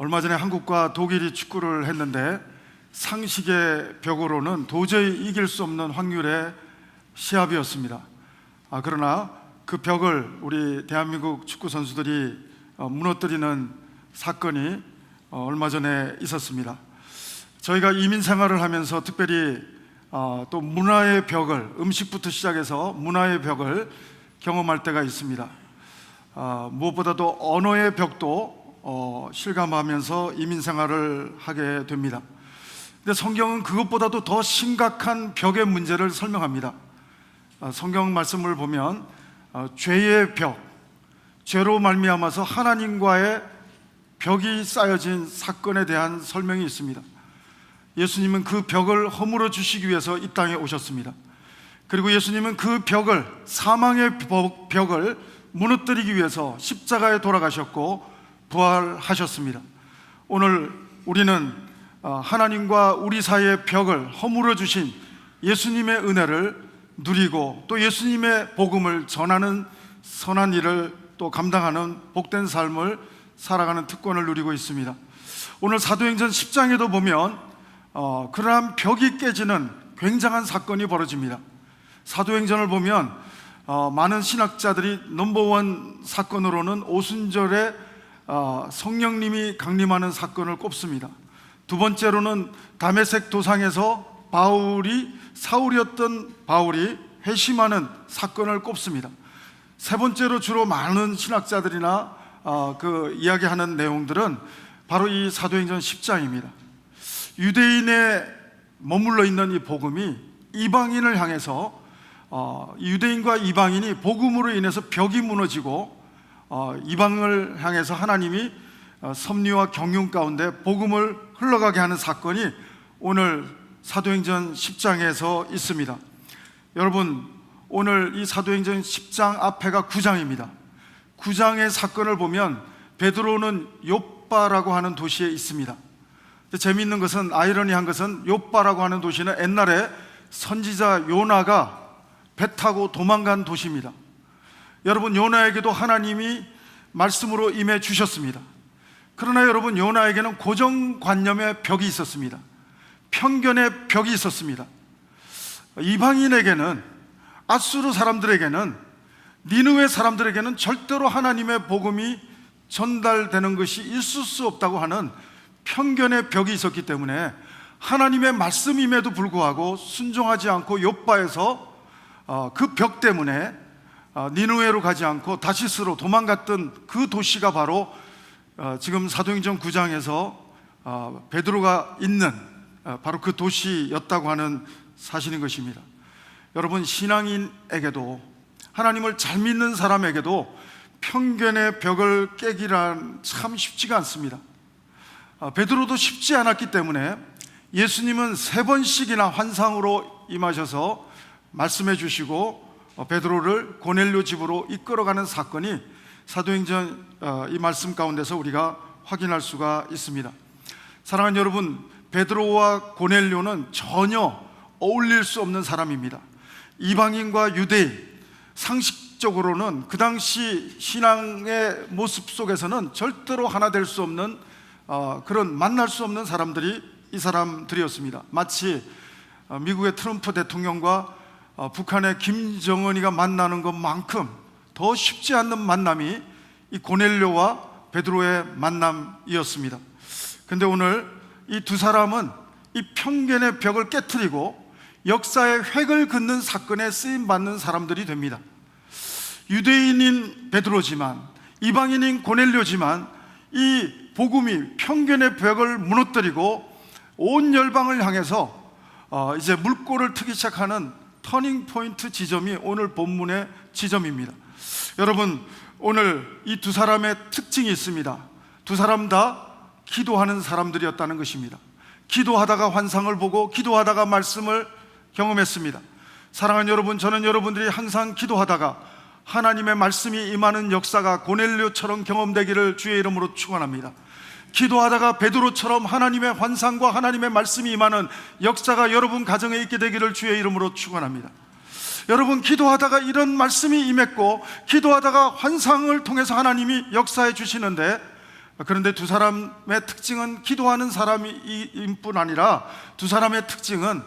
얼마 전에 한국과 독일이 축구를 했는데 상식의 벽으로는 도저히 이길 수 없는 확률의 시합이었습니다. 그러나 그 벽을 우리 대한민국 축구 선수들이 무너뜨리는 사건이 얼마 전에 있었습니다. 저희가 이민 생활을 하면서 특별히 또 문화의 벽을, 음식부터 시작해서 문화의 벽을 경험할 때가 있습니다. 무엇보다도 언어의 벽도 실감하면서 이민 생활을 하게 됩니다. 근데 성경은 그것보다도 더 심각한 벽의 문제를 설명합니다. 성경 말씀을 보면 죄의 벽, 죄로 말미암아서 하나님과의 벽이 쌓여진 사건에 대한 설명이 있습니다. 예수님은 그 벽을 허물어 주시기 위해서 이 땅에 오셨습니다. 그리고 예수님은 그 벽을, 사망의 벽을 무너뜨리기 위해서 십자가에 돌아가셨고 부활하셨습니다. 오늘 우리는 하나님과 우리 사이의 벽을 허물어 주신 예수님의 은혜를 누리고 또 예수님의 복음을 전하는 선한 일을 또 감당하는 복된 삶을 살아가는 특권을 누리고 있습니다. 오늘 사도행전 10장에도 보면 그러한 벽이 깨지는 굉장한 사건이 벌어집니다. 사도행전을 보면 많은 신학자들이 넘버원 사건으로는 오순절에 성령님이 강림하는 사건을 꼽습니다. 두 번째로는 다메섹 도상에서 사울이었던 바울이 회심하는 사건을 꼽습니다. 세 번째로 주로 많은 신학자들이나 그 이야기하는 내용들은 바로 이 사도행전 10장입니다. 유대인에 머물러 있는 이 복음이 이방인을 향해서 유대인과 이방인이 복음으로 인해서 벽이 무너지고 이방을 향해서 하나님이 섭리와 경륜 가운데 복음을 흘러가게 하는 사건이 오늘 사도행전 10장에서 있습니다. 여러분, 오늘 이 사도행전 10장 앞에가 9장입니다. 9장의 사건을 보면 베드로는 욥바라고 하는 도시에 있습니다. 재미있는 것은, 아이러니한 것은 욥바라고 하는 도시는 옛날에 선지자 요나가 배 타고 도망간 도시입니다. 여러분, 요나에게도 하나님이 말씀으로 임해 주셨습니다. 그러나 여러분, 요나에게는 고정관념의 벽이 있었습니다. 편견의 벽이 있었습니다. 이방인에게는, 아수르 사람들에게는, 니느웨 사람들에게는 절대로 하나님의 복음이 전달되는 것이 있을 수 없다고 하는 편견의 벽이 있었기 때문에 하나님의 말씀임에도 불구하고 순종하지 않고 욥바에서 그 벽 때문에 니느웨로 가지 않고 다시스로 도망갔던 그 도시가 바로 지금 사도행전 9장에서 베드로가 있는 바로 그 도시였다고 하는 사실인 것입니다. 여러분, 신앙인에게도, 하나님을 잘 믿는 사람에게도 편견의 벽을 깨기란 참 쉽지가 않습니다. 베드로도 쉽지 않았기 때문에 예수님은 3번씩이나 환상으로 임하셔서 말씀해 주시고 베드로를 고넬료 집으로 이끌어가는 사건이 사도행전 이 말씀 가운데서 우리가 확인할 수가 있습니다. 사랑하는 여러분, 베드로와 고넬료는 전혀 어울릴 수 없는 사람입니다. 이방인과 유대인, 상식적으로는 그 당시 신앙의 모습 속에서는 절대로 하나 될 수 없는 그런 만날 수 없는 사람들이 이 사람들이었습니다. 마치 미국의 트럼프 대통령과 북한의 김정은이가 만나는 것만큼 더 쉽지 않는 만남이 이 고넬료와 베드로의 만남이었습니다. 그런데 오늘 이 두 사람은 이 편견의 벽을 깨트리고 역사의 획을 긋는 사건에 쓰임받는 사람들이 됩니다. 유대인인 베드로지만, 이방인인 고넬료지만 이 복음이 편견의 벽을 무너뜨리고 온 열방을 향해서 이제 물꼬를 트기 시작하는 터닝 포인트 지점이 오늘 본문의 지점입니다. 여러분, 오늘 이 두 사람의 특징이 있습니다. 두 사람 다 기도하는 사람들이었다는 것입니다. 기도하다가 환상을 보고 기도하다가 말씀을 경험했습니다. 사랑하는 여러분, 저는 여러분들이 항상 기도하다가 하나님의 말씀이 임하는 역사가 고넬료처럼 경험되기를 주의 이름으로 축원합니다. 기도하다가 베드로처럼 하나님의 환상과 하나님의 말씀이 임하는 역사가 여러분 가정에 있게 되기를 주의 이름으로 축원합니다. 여러분, 기도하다가 이런 말씀이 임했고 기도하다가 환상을 통해서 하나님이 역사해 주시는데 그런데 두 사람의 특징은 기도하는 사람일 뿐 아니라 두 사람의 특징은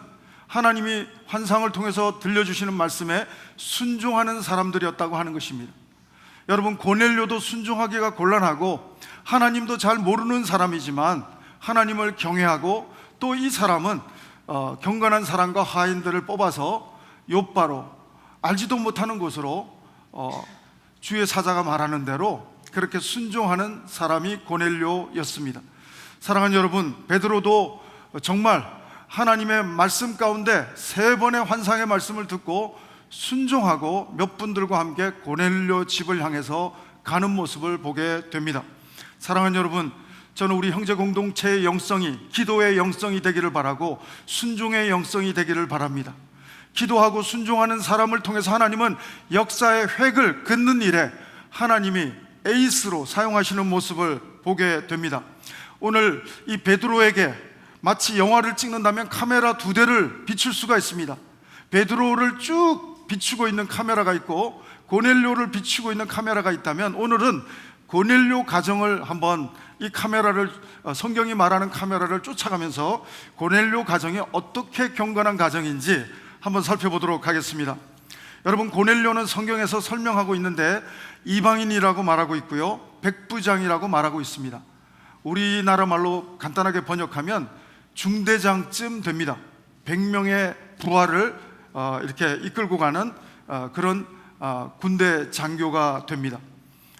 하나님이 환상을 통해서 들려주시는 말씀에 순종하는 사람들이었다고 하는 것입니다. 여러분, 고넬료도 순종하기가 곤란하고 하나님도 잘 모르는 사람이지만 하나님을 경외하고, 또 이 사람은 경건한 사람과 하인들을 뽑아서 욥바로, 알지도 못하는 곳으로 주의 사자가 말하는 대로 그렇게 순종하는 사람이 고넬료였습니다. 사랑하는 여러분, 베드로도 정말 하나님의 말씀 가운데 3번의 환상의 말씀을 듣고 순종하고 몇 분들과 함께 고넬료 집을 향해서 가는 모습을 보게 됩니다. 사랑하는 여러분, 저는 우리 형제 공동체의 영성이 기도의 영성이 되기를 바라고 순종의 영성이 되기를 바랍니다. 기도하고 순종하는 사람을 통해서 하나님은 역사의 획을 긋는 일에 하나님이 에이스로 사용하시는 모습을 보게 됩니다. 오늘 이 베드로에게 마치 영화를 찍는다면 카메라 2대를 비출 수가 있습니다. 베드로를 쭉 비추고 있는 카메라가 있고 고넬료를 비추고 있는 카메라가 있다면, 오늘은 고넬료 가정을 한번, 이 카메라를, 성경이 말하는 카메라를 쫓아가면서 고넬료 가정이 어떻게 경건한 가정인지 한번 살펴보도록 하겠습니다. 여러분, 고넬료는 성경에서 설명하고 있는데 이방인이라고 말하고 있고요, 백부장이라고 말하고 있습니다. 우리나라 말로 간단하게 번역하면 중대장쯤 됩니다. 100명의 부하를 이렇게 이끌고 가는 그런 군대 장교가 됩니다.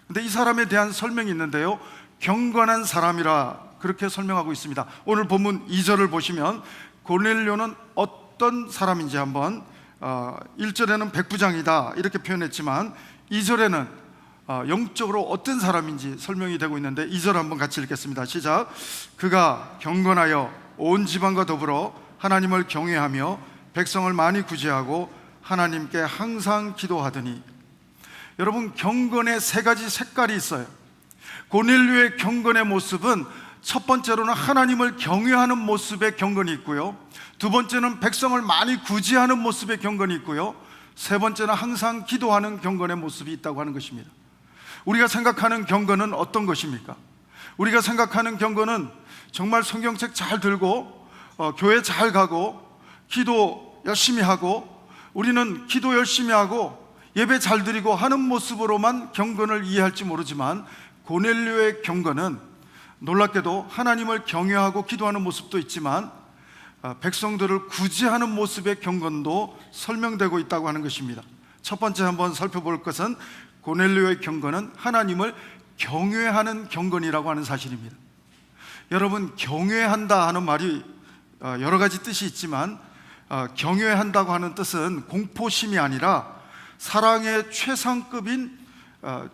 근데 이 사람에 대한 설명이 있는데요, 경건한 사람이라 그렇게 설명하고 있습니다. 오늘 본문 2절을 보시면 고넬료는 어떤 사람인지 한번, 1절에는 백부장이다 이렇게 표현했지만 2절에는 영적으로 어떤 사람인지 설명이 되고 있는데, 2절 한번 같이 읽겠습니다. 시작. 그가 경건하여 온 지방과 더불어 하나님을 경외하며 백성을 많이 구제하고 하나님께 항상 기도하더니. 여러분, 경건의 3가지 색깔이 있어요. 고넬료의 경건의 모습은 첫 번째로는 하나님을 경외하는 모습의 경건이 있고요, 두 번째는 백성을 많이 구제하는 모습의 경건이 있고요, 세 번째는 항상 기도하는 경건의 모습이 있다고 하는 것입니다. 우리가 생각하는 경건은 어떤 것입니까? 우리가 생각하는 경건은 정말 성경책 잘 들고 교회 잘 가고 기도 열심히 하고, 우리는 기도 열심히 하고 예배 잘 드리고 하는 모습으로만 경건을 이해할지 모르지만, 고넬료의 경건은 놀랍게도 하나님을 경외하고 기도하는 모습도 있지만 백성들을 구제하는 모습의 경건도 설명되고 있다고 하는 것입니다. 첫 번째 한번 살펴볼 것은 고넬료의 경건은 하나님을 경외하는 경건이라고 하는 사실입니다. 여러분, 경외한다 하는 말이 여러 가지 뜻이 있지만 경외한다고 하는 뜻은 공포심이 아니라 사랑의 최상급인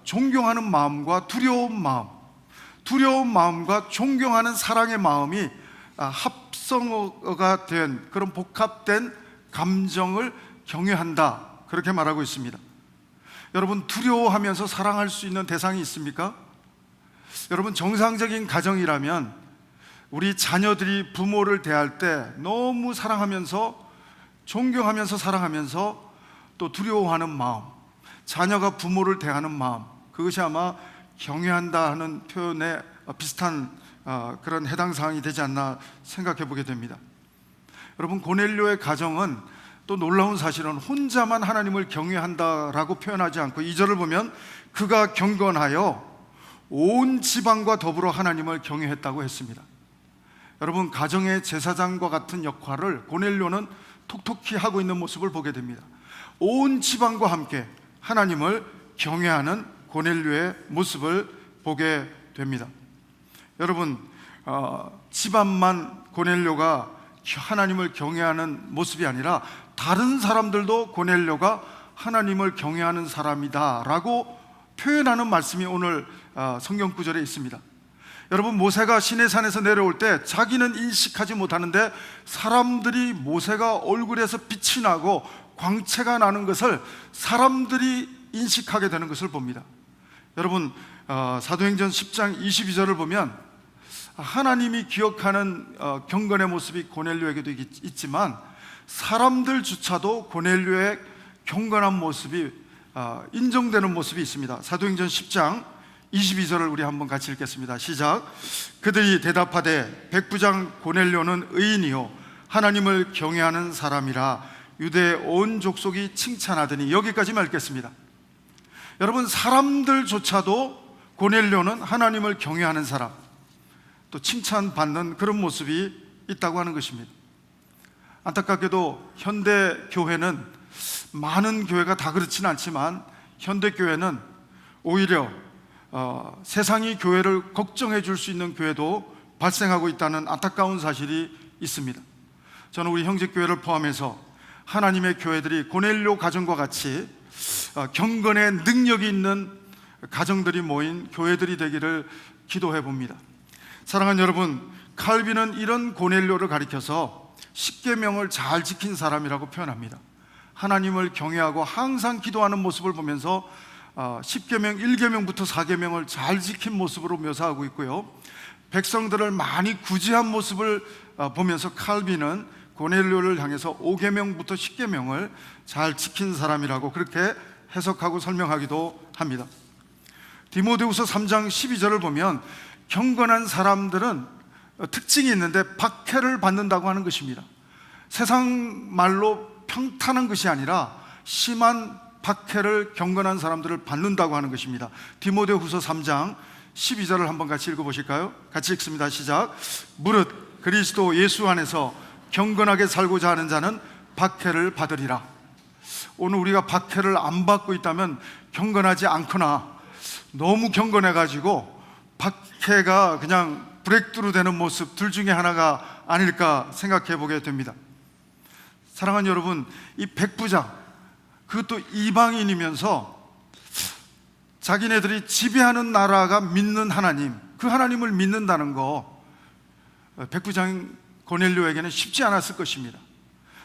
존경하는 마음과 두려운 마음과 존경하는 사랑의 마음이 합성어가 된 그런 복합된 감정을 경외한다, 그렇게 말하고 있습니다. 여러분, 두려워하면서 사랑할 수 있는 대상이 있습니까? 여러분, 정상적인 가정이라면 우리 자녀들이 부모를 대할 때 너무 사랑하면서 존경하면서 사랑하면서 또 두려워하는 마음, 자녀가 부모를 대하는 마음, 그것이 아마 경외한다 하는 표현에 비슷한 그런 해당 사항이 되지 않나 생각해 보게 됩니다. 여러분, 고넬료의 가정은 또 놀라운 사실은 혼자만 하나님을 경외한다라고 표현하지 않고 2절을 보면 그가 경건하여 온 지방과 더불어 하나님을 경외했다고 했습니다. 여러분, 가정의 제사장과 같은 역할을 고넬료는 톡톡히 하고 있는 모습을 보게 됩니다. 온 지방과 함께 하나님을 경외하는 고넬료의 모습을 보게 됩니다. 여러분, 집안만 고넬료가 하나님을 경외하는 모습이 아니라 다른 사람들도 고넬료가 하나님을 경외하는 사람이다 라고 표현하는 말씀이 오늘 성경 구절에 있습니다. 여러분, 모세가 시내산에서 내려올 때 자기는 인식하지 못하는데 사람들이 모세가 얼굴에서 빛이 나고 광채가 나는 것을 사람들이 인식하게 되는 것을 봅니다. 여러분, 사도행전 10장 22절을 보면 하나님이 기억하는 경건의 모습이 고넬료에게도 있지만 사람들조차도 고넬료의 경건한 모습이 인정되는 모습이 있습니다. 사도행전 10장 22절을 우리 한번 같이 읽겠습니다. 시작. 그들이 대답하되 백부장 고넬료는 의인이요 하나님을 경외하는 사람이라 유대 온 족속이 칭찬하더니, 여기까지만 읽겠습니다. 여러분, 사람들조차도 고넬료는 하나님을 경외하는 사람, 또 칭찬받는 그런 모습이 있다고 하는 것입니다. 안타깝게도 현대 교회는, 많은 교회가 다 그렇지는 않지만 현대 교회는 오히려 세상이 교회를 걱정해 줄 수 있는 교회도 발생하고 있다는 안타까운 사실이 있습니다. 저는 우리 형제교회를 포함해서 하나님의 교회들이 고넬료 가정과 같이 경건의 능력이 있는 가정들이 모인 교회들이 되기를 기도해 봅니다. 사랑하는 여러분, 칼빈은 이런 고넬료를 가리켜서 십계명을 잘 지킨 사람이라고 표현합니다. 하나님을 경외하고 항상 기도하는 모습을 보면서 10계명, 1계명부터 4계명을 잘 지킨 모습으로 묘사하고 있고요, 백성들을 많이 구제한 모습을 보면서 칼빈은 고넬료를 향해서 5계명부터 10계명을 잘 지킨 사람이라고 그렇게 해석하고 설명하기도 합니다. 디모데후서 3장 12절을 보면 경건한 사람들은 특징이 있는데 박해를 받는다고 하는 것입니다. 세상 말로 평탄한 것이 아니라 심한 박해를 경건한 사람들을 받는다고 하는 것입니다. 디모데후서 3장 12절을 한번 같이 읽어보실까요? 같이 읽습니다. 시작. 무릇 그리스도 예수 안에서 경건하게 살고자 하는 자는 박해를 받으리라. 오늘 우리가 박해를 안 받고 있다면 경건하지 않거나 너무 경건해가지고 박해가 그냥 브레이크스루 되는 모습 둘 중에 하나가 아닐까 생각해 보게 됩니다. 사랑하는 여러분, 이 백부장, 그것도 이방인이면서 자기네들이 지배하는 나라가 믿는 하나님, 그 하나님을 믿는다는 거, 백부장 고넬료에게는 쉽지 않았을 것입니다.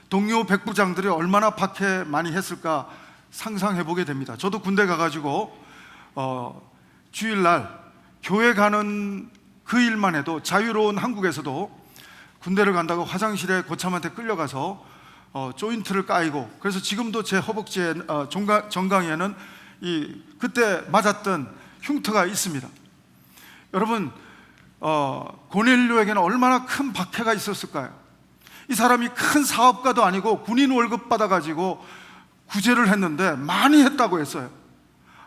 동료 백부장들이 얼마나 박해 많이 했을까 상상해 보게 됩니다. 저도 군대 가가지고 주일날 교회 가는 그 일만 해도, 자유로운 한국에서도 군대를 간다고 화장실에 고참한테 끌려가서 조인트를 까이고, 그래서 지금도 제 허벅지에 정강이에는 그때 맞았던 흉터가 있습니다. 여러분, 고넬료에게는 얼마나 큰 박해가 있었을까요? 이 사람이 큰 사업가도 아니고 군인 월급 받아가지고 구제를 했는데 많이 했다고 했어요.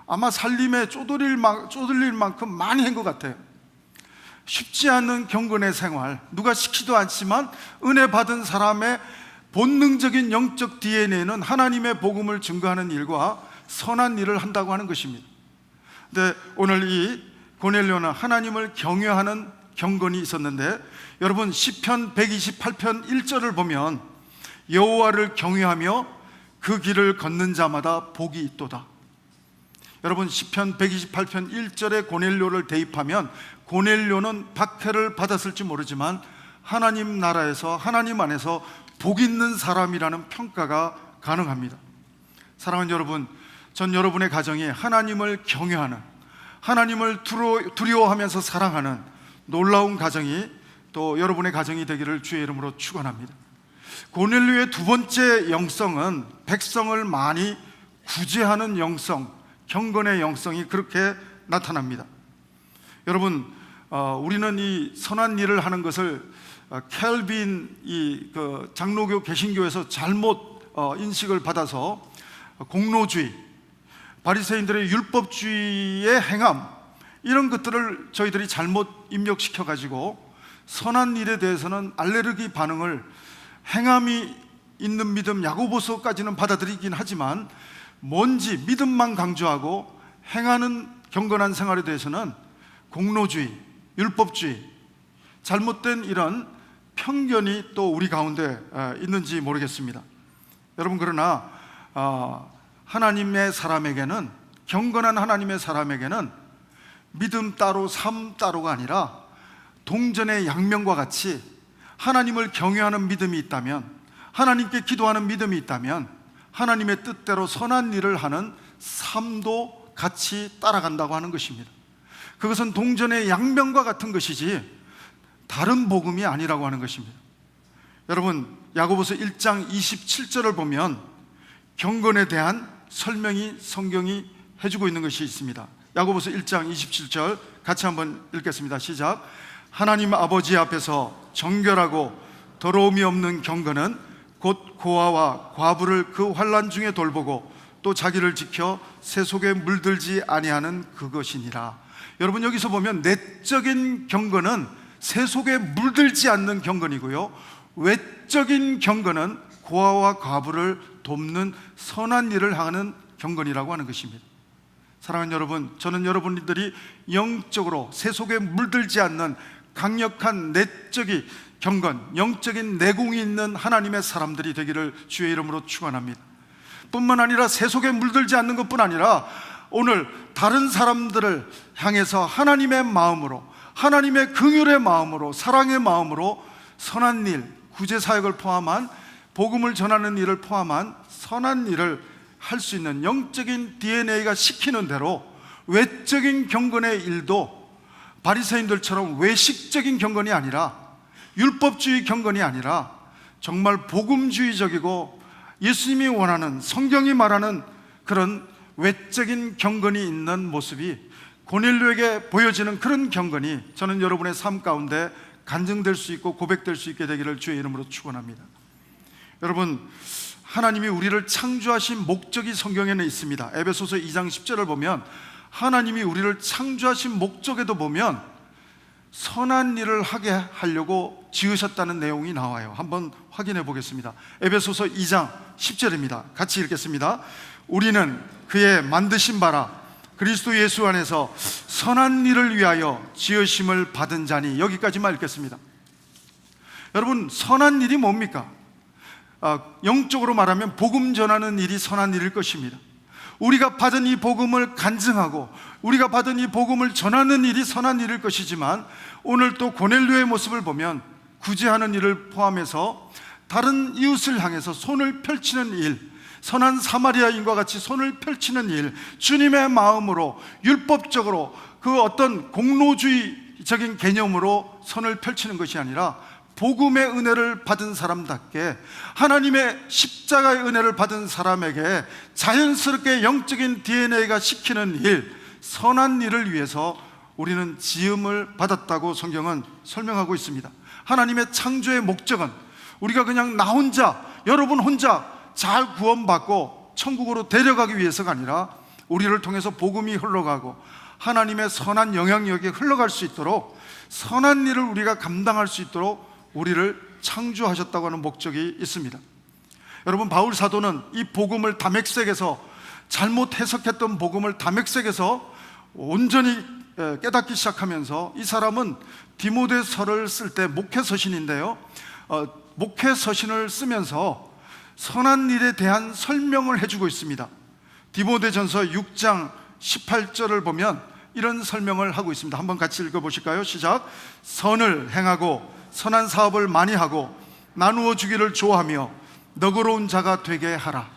아마 살림에 쪼들릴 만큼 많이 한 것 같아요. 쉽지 않은 경건의 생활, 누가 시키도 않지만 은혜 받은 사람의 본능적인 영적 DNA는 하나님의 복음을 증거하는 일과 선한 일을 한다고 하는 것입니다. 근데 오늘 이 고넬료는 하나님을 경외하는 경건이 있었는데, 여러분 시편 128편 1절을 보면 여호와를 경외하며 그 길을 걷는 자마다 복이 있도다. 여러분 시편 128편 1절에 고넬료를 대입하면 고넬료는 박해를 받았을지 모르지만 하나님 나라에서, 하나님 안에서 복 있는 사람이라는 평가가 가능합니다. 사랑하는 여러분, 전 여러분의 가정이 하나님을 경외하는, 하나님을 두려워하면서 사랑하는 놀라운 가정이 또 여러분의 가정이 되기를 주의 이름으로 축원합니다. 고넬료의 두 번째 영성은 백성을 많이 구제하는 영성, 경건의 영성이 그렇게 나타납니다. 여러분, 우리는 이 선한 일을 하는 것을 켈빈 그 장로교 개신교에서 잘못 인식을 받아서 공로주의, 바리새인들의 율법주의의 행함, 이런 것들을 저희들이 잘못 입력시켜 가지고 선한 일에 대해서는 알레르기 반응을, 행함이 있는 믿음 야고보서까지는 받아들이긴 하지만 뭔지 믿음만 강조하고 행하는 경건한 생활에 대해서는 공로주의, 율법주의, 잘못된 이런 편견이 또 우리 가운데 있는지 모르겠습니다. 여러분, 그러나 하나님의 사람에게는, 경건한 하나님의 사람에게는 믿음 따로 삶 따로가 아니라 동전의 양면과 같이 하나님을 경외하는 믿음이 있다면, 하나님께 기도하는 믿음이 있다면 하나님의 뜻대로 선한 일을 하는 삶도 같이 따라간다고 하는 것입니다. 그것은 동전의 양면과 같은 것이지 다른 복음이 아니라고 하는 것입니다. 여러분, 야고보서 1장 27절을 보면 경건에 대한 설명이 성경이 해주고 있는 것이 있습니다. 야고보서 1장 27절 같이 한번 읽겠습니다. 시작. 하나님 아버지 앞에서 정결하고 더러움이 없는 경건은 곧 고아와 과부를 그 환난 중에 돌보고 또 자기를 지켜 새 속에 물들지 아니하는 그것이니라. 여러분, 여기서 보면 내적인 경건은 새 속에 물들지 않는 경건이고요, 외적인 경건은 고아와 과부를 돕는 선한 일을 하는 경건이라고 하는 것입니다. 사랑하는 여러분, 저는 여러분들이 영적으로 새 속에 물들지 않는 강력한 내적인 경건, 영적인 내공이 있는 하나님의 사람들이 되기를 주의 이름으로 축원합니다. 뿐만 아니라 새 속에 물들지 않는 것뿐 아니라 오늘 다른 사람들을 향해서 하나님의 마음으로, 하나님의 긍휼의 마음으로, 사랑의 마음으로 선한 일, 구제 사역을 포함한 복음을 전하는 일을 포함한 선한 일을 할 수 있는 영적인 DNA가 시키는 대로 외적인 경건의 일도 바리새인들처럼 외식적인 경건이 아니라, 율법주의 경건이 아니라 정말 복음주의적이고 예수님이 원하는, 성경이 말하는 그런 외적인 경건이 있는 모습이 고넬료에게 보여지는 그런 경건이 저는 여러분의 삶 가운데 간증될 수 있고 고백될 수 있게 되기를 주의 이름으로 축원합니다. 여러분, 하나님이 우리를 창조하신 목적이 성경에는 있습니다. 에베소서 2장 10절을 보면 하나님이 우리를 창조하신 목적에도 보면 선한 일을 하게 하려고 지으셨다는 내용이 나와요. 한번 확인해 보겠습니다. 에베소서 2장 10절입니다. 같이 읽겠습니다. 우리는 그의 만드신 바라 그리스도 예수 안에서 선한 일을 위하여 지으심을 받은 자니. 여기까지만 읽겠습니다. 여러분, 선한 일이 뭡니까? 영적으로 말하면 복음 전하는 일이 선한 일일 것입니다. 우리가 받은 이 복음을 간증하고 우리가 받은 이 복음을 전하는 일이 선한 일일 것이지만, 오늘 또 고넬료의 모습을 보면 구제하는 일을 포함해서 다른 이웃을 향해서 손을 펼치는 일, 선한 사마리아인과 같이 손을 펼치는 일, 주님의 마음으로 율법적으로 그 어떤 공로주의적인 개념으로 손을 펼치는 것이 아니라 복음의 은혜를 받은 사람답게, 하나님의 십자가의 은혜를 받은 사람에게 자연스럽게 영적인 DNA가 시키는 일, 선한 일을 위해서 우리는 지음을 받았다고 성경은 설명하고 있습니다. 하나님의 창조의 목적은 우리가 그냥 나 혼자, 여러분 혼자 잘 구원받고 천국으로 데려가기 위해서가 아니라 우리를 통해서 복음이 흘러가고 하나님의 선한 영향력이 흘러갈 수 있도록, 선한 일을 우리가 감당할 수 있도록 우리를 창조하셨다고 하는 목적이 있습니다. 여러분, 바울 사도는 이 복음을 다맥색에서, 잘못 해석했던 복음을 다맥색에서 온전히 깨닫기 시작하면서, 이 사람은 디모데서를 쓸 때 목회서신인데요, 목회서신을 쓰면서 선한 일에 대한 설명을 해주고 있습니다. 디모데전서 6장 18절을 보면 이런 설명을 하고 있습니다. 한번 같이 읽어보실까요? 시작. 선을 행하고 선한 사업을 많이 하고 나누어 주기를 좋아하며 너그러운 자가 되게 하라.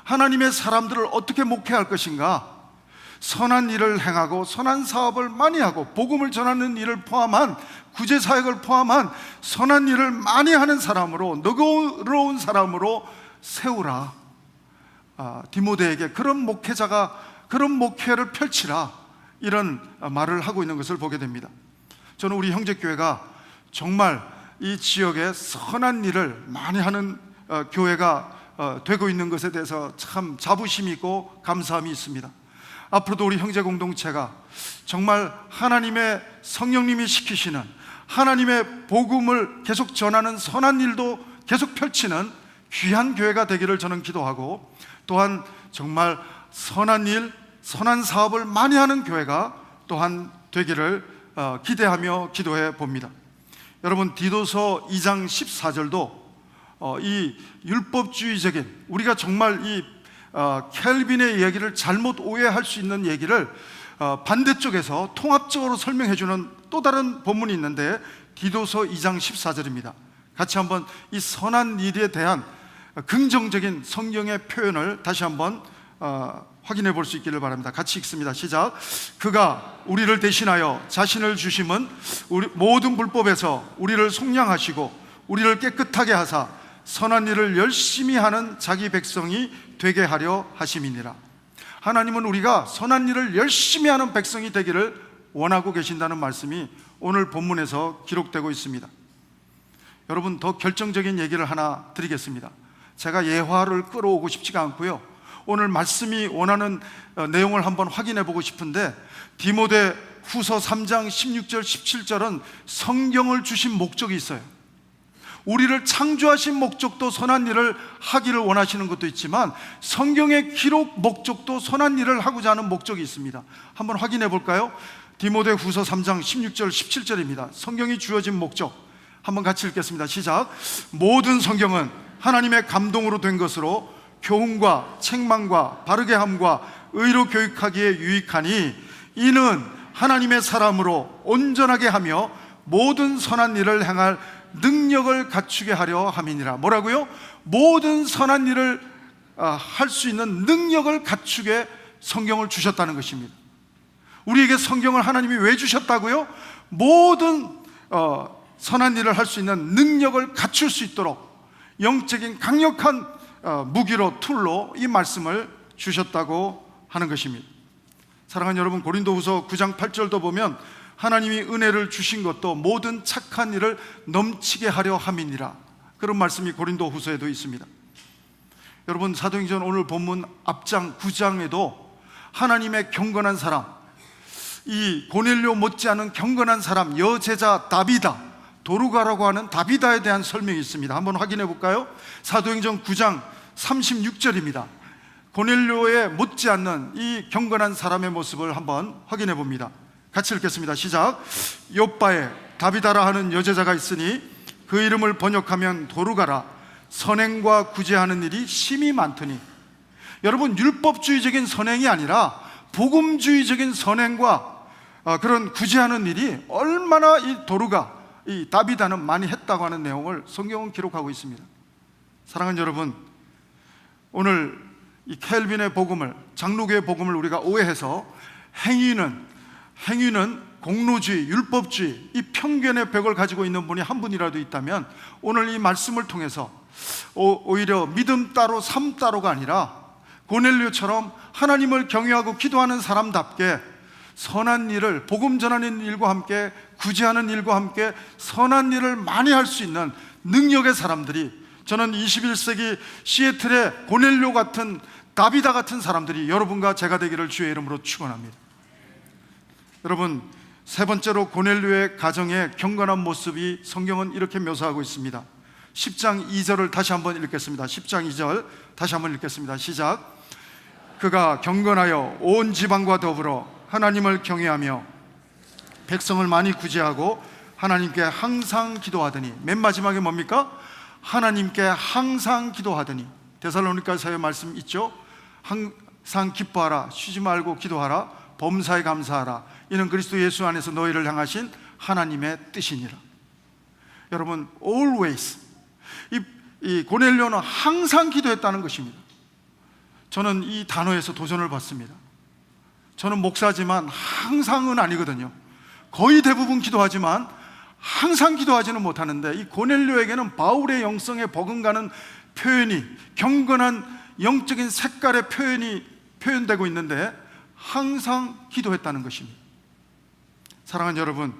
하나님의 사람들을 어떻게 목회할 것인가? 선한 일을 행하고 선한 사업을 많이 하고 복음을 전하는 일을 포함한, 구제 사역을 포함한 선한 일을 많이 하는 사람으로, 너그러운 사람으로 세우라. 디모데에게 그런 목회자가, 그런 목회를 펼치라, 이런 말을 하고 있는 것을 보게 됩니다. 저는 우리 형제교회가 정말 이 지역에 선한 일을 많이 하는 교회가 되고 있는 것에 대해서 참 자부심이 있고 감사함이 있습니다. 앞으로도 우리 형제 공동체가 정말 하나님의 성령님이 시키시는 하나님의 복음을 계속 전하는 선한 일도 계속 펼치는 귀한 교회가 되기를 저는 기도하고, 또한 정말 선한 일, 선한 사업을 많이 하는 교회가 또한 되기를 기대하며 기도해 봅니다. 여러분, 디도서 2장 14절도 이 율법주의적인, 우리가 정말 이 켈빈의 얘기를 잘못 오해할 수 있는 얘기를 반대쪽에서 통합적으로 설명해주는 또 다른 본문이 있는데, 디도서 2장 14절입니다. 같이 한번 이 선한 일에 대한 긍정적인 성경의 표현을 다시 한번 확인해 볼 수 있기를 바랍니다. 같이 읽습니다. 시작. 그가 우리를 대신하여 자신을 주심은 우리 모든 불법에서 우리를 속량하시고 우리를 깨끗하게 하사 선한 일을 열심히 하는 자기 백성이 되게 하려 하심이니라. 하나님은 우리가 선한 일을 열심히 하는 백성이 되기를 원하고 계신다는 말씀이 오늘 본문에서 기록되고 있습니다. 여러분, 더 결정적인 얘기를 하나 드리겠습니다. 제가 예화를 끌어오고 싶지가 않고요, 오늘 말씀이 원하는 내용을 한번 확인해 보고 싶은데, 디모데 후서 3장 16절 17절은 성경을 주신 목적이 있어요. 우리를 창조하신 목적도 선한 일을 하기를 원하시는 것도 있지만, 성경의 기록 목적도 선한 일을 하고자 하는 목적이 있습니다. 한번 확인해 볼까요? 디모데 후서 3장 16절 17절입니다 성경이 주어진 목적 한번 같이 읽겠습니다. 시작. 모든 성경은 하나님의 감동으로 된 것으로 교훈과 책망과 바르게 함과 의로 교육하기에 유익하니, 이는 하나님의 사람으로 온전하게 하며 모든 선한 일을 행할 능력을 갖추게 하려 함이니라. 뭐라고요? 모든 선한 일을 할 수 있는 능력을 갖추게 성경을 주셨다는 것입니다. 우리에게 성경을 하나님이 왜 주셨다고요? 모든 선한 일을 할 수 있는 능력을 갖출 수 있도록 영적인 강력한 무기로, 툴로 이 말씀을 주셨다고 하는 것입니다. 사랑하는 여러분, 고린도후서 9장 8절도 보면 하나님이 은혜를 주신 것도 모든 착한 일을 넘치게 하려 함이니라, 그런 말씀이 고린도후서에도 있습니다. 여러분, 사도행전 오늘 본문 앞장 9장에도 하나님의 경건한 사람, 이 고넬료 못지않은 경건한 사람, 여제자 다비다, 도루가라고 하는 다비다에 대한 설명이 있습니다. 한번 확인해 볼까요? 사도행전 9장 36절입니다 고넬료에 못지않는 이 경건한 사람의 모습을 한번 확인해 봅니다. 같이 읽겠습니다. 시작. 요빠에 다비다라 하는 여제자가 있으니 그 이름을 번역하면 도루가라. 선행과 구제하는 일이 심히 많더니. 여러분, 율법주의적인 선행이 아니라 복음주의적인 선행과 그런 구제하는 일이 얼마나 이 도루가, 이 다비다는 많이 했다고 하는 내용을 성경은 기록하고 있습니다. 사랑하는 여러분, 오늘 이 켈빈의 복음을, 장로교의 복음을 우리가 오해해서 행위는 공로주의, 율법주의, 이 편견의 벽을 가지고 있는 분이 한 분이라도 있다면 오늘 이 말씀을 통해서 오히려 믿음 따로 삶 따로가 아니라 고넬료처럼 하나님을 경외하고 기도하는 사람답게 선한 일을, 복음 전하는 일과 함께 구제하는 일과 함께 선한 일을 많이 할 수 있는 능력의 사람들이, 저는 21세기 시애틀의 고넬료 같은, 다비다 같은 사람들이 여러분과 제가 되기를 주의 이름으로 축원합니다. 여러분, 세 번째로 고넬료의 가정의 경건한 모습이 성경은 이렇게 묘사하고 있습니다. 10장 2절을 다시 한번 읽겠습니다. 10장 2절 다시 한번 읽겠습니다. 시작. 그가 경건하여 온 지방과 더불어 하나님을 경외하며 백성을 많이 구제하고 하나님께 항상 기도하더니. 맨 마지막에 뭡니까? 하나님께 항상 기도하더니. 데살로니가서의 말씀 있죠? 항상 기뻐하라, 쉬지 말고 기도하라, 범사에 감사하라, 이는 그리스도 예수 안에서 너희를 향하신 하나님의 뜻이니라. 여러분, always, 이 고넬료는 항상 기도했다는 것입니다. 저는 이 단어에서 도전을 받습니다. 저는 목사지만 항상은 아니거든요. 거의 대부분 기도하지만 항상 기도하지는 못하는데, 이 고넬료에게는 바울의 영성에 버금가는 표현이, 경건한 영적인 색깔의 표현되고 있는데 항상 기도했다는 것입니다. 사랑하는 여러분,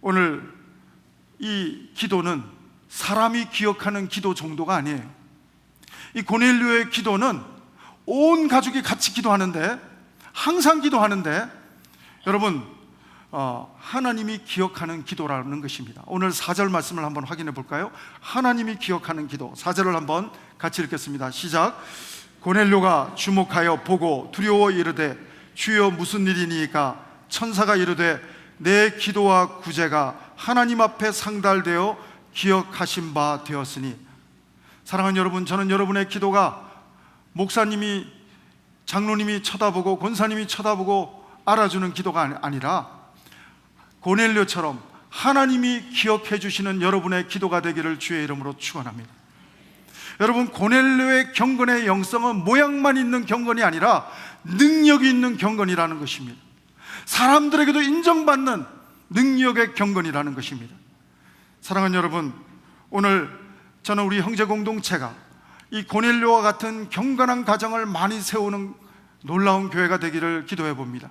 오늘 이 기도는 사람이 기억하는 기도 정도가 아니에요. 이 고넬료의 기도는 온 가족이 같이 기도하는데, 항상 기도하는데, 여러분, 하나님이 기억하는 기도라는 것입니다. 오늘 4절 말씀을 한번 확인해 볼까요? 하나님이 기억하는 기도, 4절을 한번 같이 읽겠습니다. 시작. 고넬료가 주목하여 보고 두려워 이르되 주여 무슨 일이니까? 천사가 이르되 내 기도와 구제가 하나님 앞에 상달되어 기억하신 바 되었으니. 사랑하는 여러분, 저는 여러분의 기도가 목사님이, 장로님이 쳐다보고 권사님이 쳐다보고 알아주는 기도가 아니라 고넬료처럼 하나님이 기억해 주시는 여러분의 기도가 되기를 주의 이름으로 축원합니다. 여러분, 고넬료의 경건의 영성은 모양만 있는 경건이 아니라 능력이 있는 경건이라는 것입니다. 사람들에게도 인정받는 능력의 경건이라는 것입니다. 사랑하는 여러분, 오늘 저는 우리 형제 공동체가 이 고넬료와 같은 경건한 가정을 많이 세우는 놀라운 교회가 되기를 기도해 봅니다.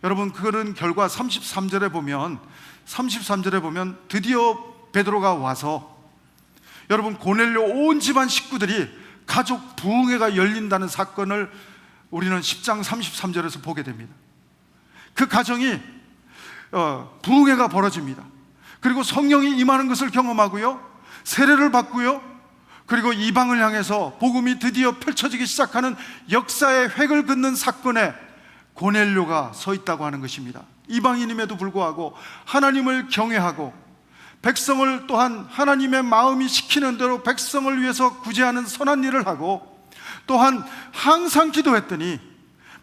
여러분, 그거는 결과 33절에 보면 드디어 베드로가 와서, 여러분, 고넬료 온 집안 식구들이 가족 부흥회가 열린다는 사건을 우리는 10장 33절에서 보게 됩니다. 그 가정이 부흥회가 벌어집니다. 그리고 성령이 임하는 것을 경험하고요, 세례를 받고요, 그리고 이방을 향해서 복음이 드디어 펼쳐지기 시작하는 역사의 획을 긋는 사건에 고넬료가 서 있다고 하는 것입니다. 이방인임에도 불구하고 하나님을 경외하고 백성을 또한 하나님의 마음이 시키는 대로 백성을 위해서 구제하는 선한 일을 하고, 또한 항상 기도했더니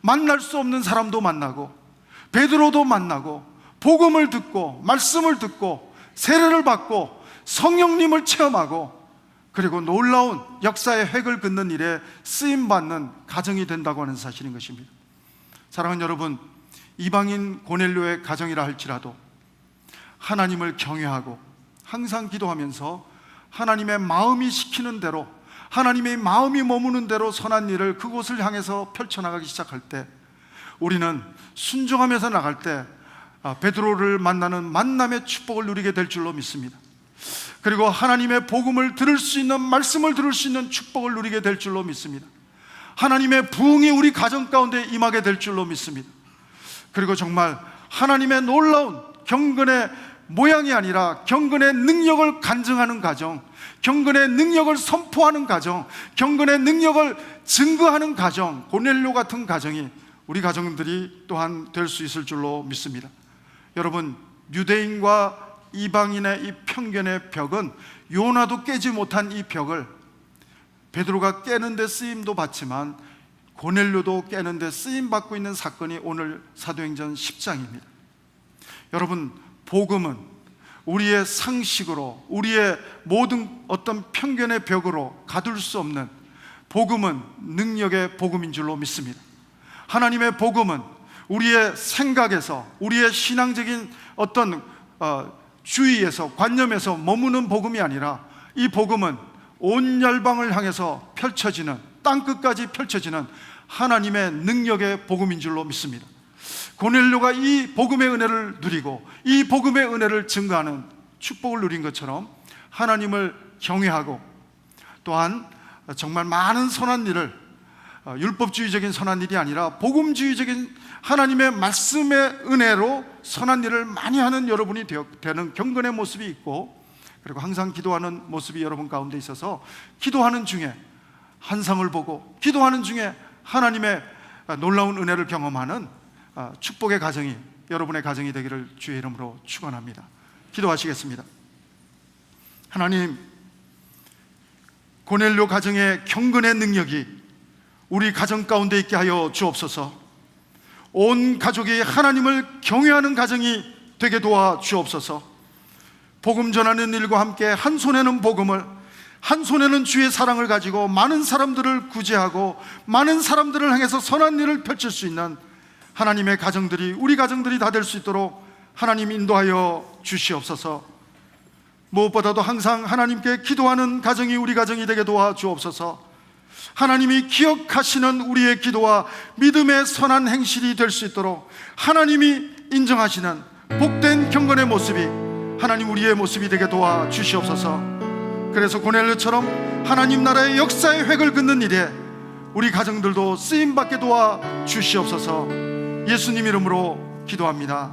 만날 수 없는 사람도 만나고 베드로도 만나고 복음을 듣고 말씀을 듣고 세례를 받고 성령님을 체험하고, 그리고 놀라운 역사의 획을 긋는 일에 쓰임받는 가정이 된다고 하는 사실인 것입니다. 사랑하는 여러분, 이방인 고넬료의 가정이라 할지라도 하나님을 경외하고 항상 기도하면서 하나님의 마음이 시키는 대로, 하나님의 마음이 머무는 대로 선한 일을 그곳을 향해서 펼쳐나가기 시작할 때, 우리는 순종하면서 나갈 때 베드로를 만나는 만남의 축복을 누리게 될 줄로 믿습니다. 그리고 하나님의 복음을 들을 수 있는, 말씀을 들을 수 있는 축복을 누리게 될 줄로 믿습니다. 하나님의 부흥이 우리 가정 가운데 임하게 될 줄로 믿습니다. 그리고 정말 하나님의 놀라운 경건의 모양이 아니라 경건의 능력을 간증하는 가정, 경건의 능력을 선포하는 가정, 경건의 능력을 증거하는 가정, 고넬료 같은 가정이 우리 가정들이 또한 될 수 있을 줄로 믿습니다. 여러분, 유대인과 이방인의 이 편견의 벽은, 요나도 깨지 못한 이 벽을 베드로가 깨는 데 쓰임도 받지만 고넬료도 깨는 데 쓰임 받고 있는 사건이 오늘 사도행전 10장입니다. 여러분, 복음은 우리의 상식으로, 우리의 모든 어떤 편견의 벽으로 가둘 수 없는, 복음은 능력의 복음인 줄로 믿습니다. 하나님의 복음은 우리의 생각에서, 우리의 신앙적인 어떤 주의에서, 관념에서 머무는 복음이 아니라, 이 복음은 온 열방을 향해서 펼쳐지는, 땅끝까지 펼쳐지는 하나님의 능력의 복음인 줄로 믿습니다. 고넬료가 이 복음의 은혜를 누리고 이 복음의 은혜를 증거하는 축복을 누린 것처럼, 하나님을 경외하고 또한 정말 많은 선한 일을, 율법주의적인 선한 일이 아니라 복음주의적인 하나님의 말씀의 은혜로 선한 일을 많이 하는 여러분이 되는 경건의 모습이 있고, 그리고 항상 기도하는 모습이 여러분 가운데 있어서, 기도하는 중에 환상을 보고 기도하는 중에 하나님의 놀라운 은혜를 경험하는 축복의 가정이 여러분의 가정이 되기를 주의 이름으로 축원합니다. 기도하시겠습니다. 하나님, 고넬료 가정의 경건의 능력이 우리 가정 가운데 있게 하여 주옵소서. 온 가족이 하나님을 경외하는 가정이 되게 도와 주옵소서. 복음 전하는 일과 함께 한 손에는 복음을, 한 손에는 주의 사랑을 가지고 많은 사람들을 구제하고 많은 사람들을 향해서 선한 일을 펼칠 수 있는 하나님의 가정들이, 우리 가정들이 다 될 수 있도록 하나님 인도하여 주시옵소서. 무엇보다도 항상 하나님께 기도하는 가정이 우리 가정이 되게 도와 주옵소서. 하나님이 기억하시는 우리의 기도와 믿음의 선한 행실이 될 수 있도록 하나님이 인정하시는 복된 경건의 모습이 하나님 우리의 모습이 되게 도와 주시옵소서. 그래서 고넬료처럼 하나님 나라의 역사의 획을 긋는 일에 우리 가정들도 쓰임받게 도와 주시옵소서. 예수님 이름으로 기도합니다.